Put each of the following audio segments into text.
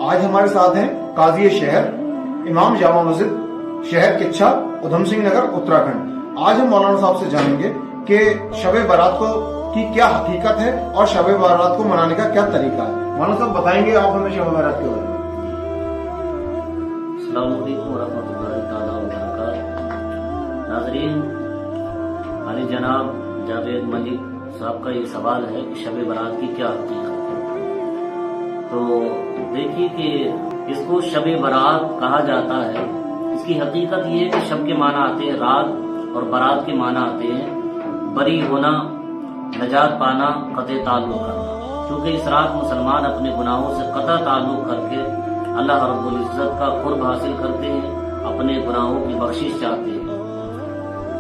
آج ہمارے ساتھ ہیں قاضی شہر امام جامع مسجد شہر کچھا ادھم سنگھ نگر اتراکھنڈ۔ آج ہم مولانا صاحب سے جانیں گے کہ شب برات کی کیا حقیقت ہے اور شب برات کو منانے کا کیا طریقہ ہے۔ مولانا صاحب بتائیں گے آپ ہمیں شب برات کے بارے میں۔ السلام علیکم ورحمۃ اللہ تعالیٰ وبرکاتہ۔ ناظرین، علی جناب جاوید ملک صاحب کا یہ سوال ہے کہ شب برات کی کیا حقیقت ہے۔ تو دیکھیے کہ اس کو شب برات کہا جاتا ہے، اس کی حقیقت یہ ہے کہ شب کے معنی آتے ہیں رات اور برات کے معنی آتے ہیں بری ہونا، نجات پانا، قطع تعلق کرنا۔ کیونکہ اس رات مسلمان اپنے گناہوں سے قطع تعلق کر کے اللہ رب العزت کا قرب حاصل کرتے ہیں، اپنے گناہوں کی بخشش چاہتے ہیں۔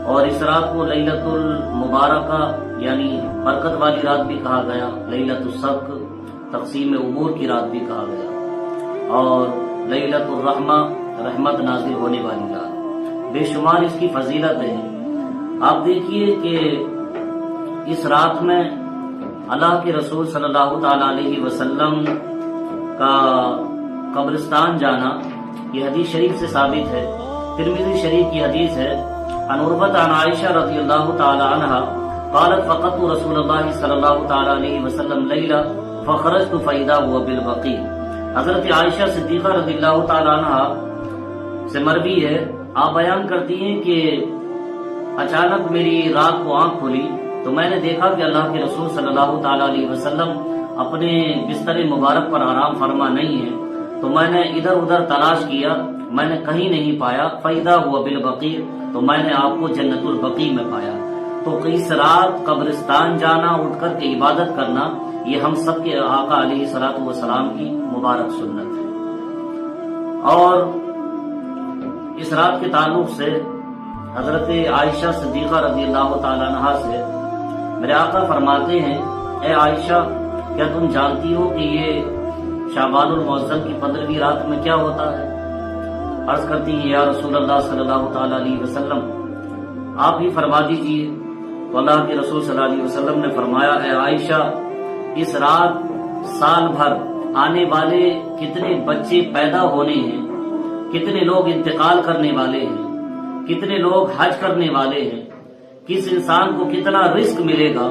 اور اس رات کو لیلۃ المبارکہ یعنی برکت والی رات بھی کہا گیا، لیلۃ السبق تقسیم امور کی رات بھی کہا گیا، اور لیلۃ الرحمہ رحمت نازل ہونے والی رات۔ بے شمار اس کی فضیلت ہے۔ آپ دیکھیے کہ اس رات میں اللہ کے رسول صلی اللہ تعالی علیہ وسلم کا قبرستان جانا یہ حدیث شریف سے ثابت ہے۔ ترمذی شریف کی حدیث ہے، عن عروۃ عن عائشہ رضی اللہ تعالی عنہا قالت فقدت رسول اللہ صلی اللہ تعالی علیہ وسلم لیلہ فخرجت فاذا هو بالبقیع۔ حضرت عائشہ صدیقہ رضی اللہ تعالی عنہا سے مروی ہے، آپ بیان کرتی ہیں کہ اچانک میری رات کو آنکھ کھلی تو میں نے دیکھا کہ اللہ کے رسول صلی اللہ تعالی علیہ وسلم اپنے بستر مبارک پر آرام فرما نہیں ہے۔ تو میں نے ادھر ادھر تلاش کیا، میں نے کہیں نہیں پایا، فاذا هو بالبقیع، تو میں نے آپ کو جنت البقیع میں پایا۔ تو اس رات قبرستان جانا، اٹھ کر کے عبادت کرنا، یہ ہم سب کے آقا علیہ الصلوۃ والسلام کی مبارک سنت ہے۔ اور اس رات کے تعلق سے حضرت عائشہ صدیقہ رضی اللہ تعالی عنہا سے میرے آقا فرماتے ہیں، اے عائشہ، کیا تم جانتی ہو کہ یہ شعبان المعظم کی 15ویں رات میں کیا ہوتا ہے؟ عرض کرتی ہیں، یا رسول اللہ صلی اللہ تعالی علیہ وسلم، آپ ہی فرما دیجیے۔ تو اللہ کے رسول صلی اللہ علیہ وسلم نے فرمایا، اے عائشہ، اس رات سال بھر آنے والے کتنے بچے پیدا ہونے ہیں، کتنے لوگ انتقال کرنے والے ہیں، کتنے لوگ حج کرنے والے ہیں، کس انسان کو کتنا رزق ملے گا،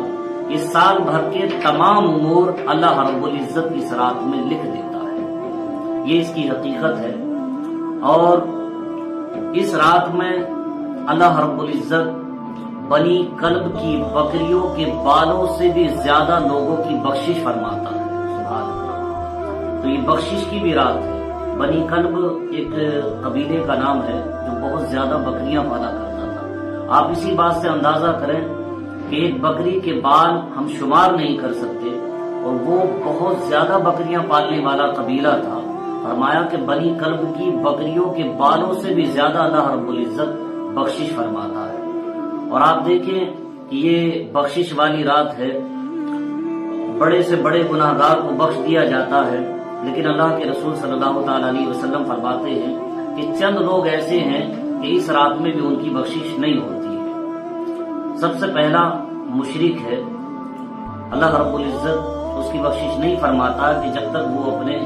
اس سال بھر کے تمام امور اللہ رب العزت اس رات میں لکھ دیتا ہے۔ یہ اس کی حقیقت ہے۔ اور اس رات میں اللہ رب العزت بنی کلب کی بکریوں کے بالوں سے بھی زیادہ لوگوں کی بخشش فرماتا ہے۔ سبحان اللہ۔ تو یہ بخشش کی بھی رات ہے۔ بنی کلب ایک قبیلے کا نام ہے جو بہت زیادہ بکریاں پالا کرتا تھا۔ آپ اسی بات سے اندازہ کریں کہ ایک بکری کے بال ہم شمار نہیں کر سکتے، اور وہ بہت زیادہ بکریاں پالنے والا قبیلہ تھا۔ فرمایا کہ بنی کلب کی بکریوں کے بالوں سے بھی زیادہ اللہ رب العزت بخشش فرماتا ہے۔ اور آپ دیکھیں کہ یہ بخشش والی رات ہے، بڑے سے بڑے گناہگار کو بخش دیا جاتا ہے، لیکن اللہ کے رسول صلی اللہ تعالی علیہ وسلم فرماتے ہیں کہ چند لوگ ایسے ہیں کہ اس رات میں بھی ان کی بخشش نہیں ہوتی ہے۔ سب سے پہلا مشرک ہے، اللہ رب العزت اس کی بخشش نہیں فرماتا کہ جب تک وہ اپنے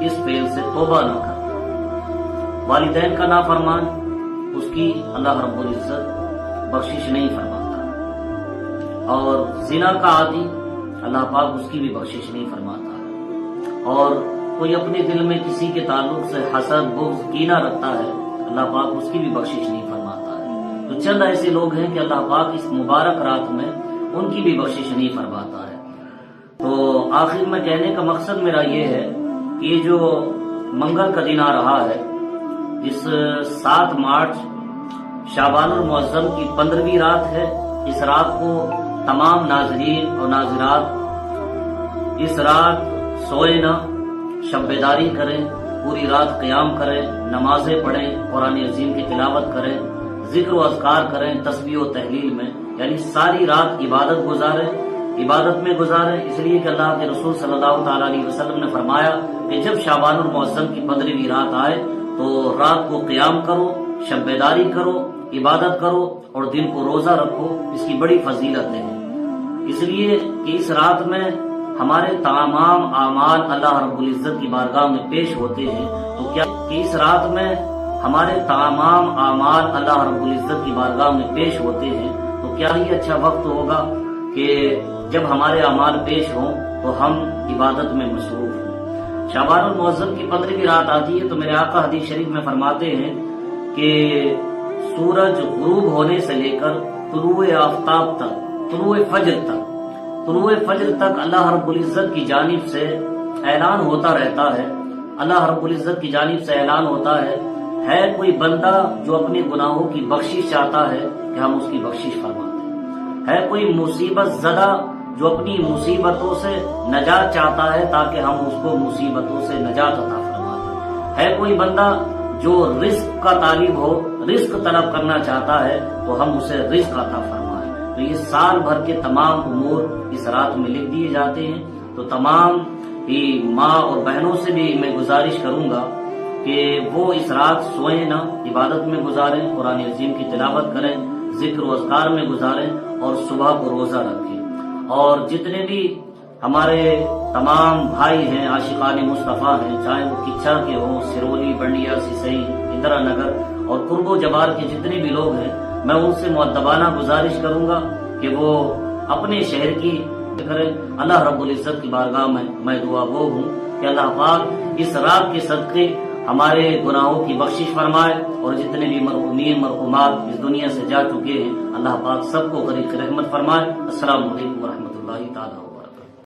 اس فعل سے توبہ نہ کرے۔ والدین کا نافرمان، اس کی اللہ رب العزت بخشش نہیں فرماتا۔ اور زنا کا عادی، اللہ پاک اس کی بھی بخشش نہیں فرماتا۔ اور کوئی اپنے دل میں کسی کے تعلق سے حسد، بغض، کینہ رکھتا ہے، اللہ پاک اس کی بھی بخشش نہیں فرماتا ہے۔ تو چند ایسے لوگ ہیں کہ اللہ پاک اس مبارک رات میں ان کی بھی بخشش نہیں فرماتا ہے۔ تو آخر میں کہنے کا مقصد میرا یہ ہے کہ یہ جو منگل کا دن آ رہا ہے، جس 7 مارچ شعبان المعظم کی 15ویں رات ہے، اس رات کو تمام ناظرین اور ناظرات اس رات سوئے نہ، شب بیداری کریں، پوری رات قیام کریں، نمازیں پڑھیں، قرآن عظیم کی تلاوت کریں، ذکر و اذکار کریں، تسبیح و تحلیل میں، یعنی ساری رات عبادت میں گزاریں، اس لیے کہ اللہ کے رسول صلی اللہ تعالی علیہ وسلم نے فرمایا کہ جب شعبان المعظم کی 15ویں رات آئے تو رات کو قیام کرو، شب بیداری کرو، عبادت کرو، اور دن کو روزہ رکھو۔ اس کی بڑی فضیلت ہے، اس لیے کہ اس رات میں ہمارے تمام اعمال اللہ رب العزت کی بارگاہ میں پیش ہوتے ہیں، تو کیا کہ اس رات میں ہمارے تمام اعمال اللہ رب العزت کی بارگاہ میں پیش ہوتے ہیں، تو کیا ہی اچھا وقت ہوگا کہ جب ہمارے اعمال پیش ہوں تو ہم عبادت میں مصروف ہوں۔ شعبان المعظم کی 15ویں رات آتی ہے تو میرے آقا حدیث شریف میں فرماتے ہیں کہ سورج غروب ہونے سے لے کر طلوع آفتاب تک، طلوع فجر تک اللہ رب العزت کی جانب سے اعلان ہوتا رہتا ہے، اللہ رب العزت کی جانب سے اعلان ہوتا ہے کوئی بندہ جو اپنے گناہوں کی بخشش چاہتا ہے کہ ہم اس کی بخشش فرماتے ہیں، ہے کوئی مصیبت زدہ جو اپنی مصیبتوں سے نجات چاہتا ہے تاکہ ہم اس کو مصیبتوں سے نجات عطا فرماتے ہیں، ہے کوئی بندہ جو رزق کا طالب ہو، رزق طلب کرنا چاہتا ہے تو ہم اسے رزق عطا فرمائیں۔ تو یہ سال بھر کے تمام امور اس رات میں لکھ دیے جاتے ہیں۔ تو تمام ہی ماں اور بہنوں سے بھی میں گزارش کروں گا کہ وہ اس رات سوئیں نہ، عبادت میں گزاریں، قرآن عظیم کی تلاوت کریں، ذکر و اذکار میں گزاریں اور صبح کو روزہ رکھیں۔ اور جتنے بھی ہمارے تمام بھائی ہیں، عاشقان مصطفیٰ ہیں، چاہے وہ کچا کے ہوں، سرولی، بنڈیا، سسئی، اندرا نگر اور قرب و جبار کے جتنے بھی لوگ ہیں، میں ان سے مؤدبانہ گزارش کروں گا کہ وہ اپنے شہر کی کریں۔ اللہ رب العزت کی بارگاہ میں دعا گو ہوں کہ اللہ پاک اس رات کے صدقے ہمارے گناہوں کی بخشش فرمائے، اور جتنے بھی مرحومین مرحومات اس دنیا سے جا چکے ہیں اللہ پاک سب کو غریق رحمت فرمائے۔ السلام علیکم ورحمۃ اللہ تعالیٰ۔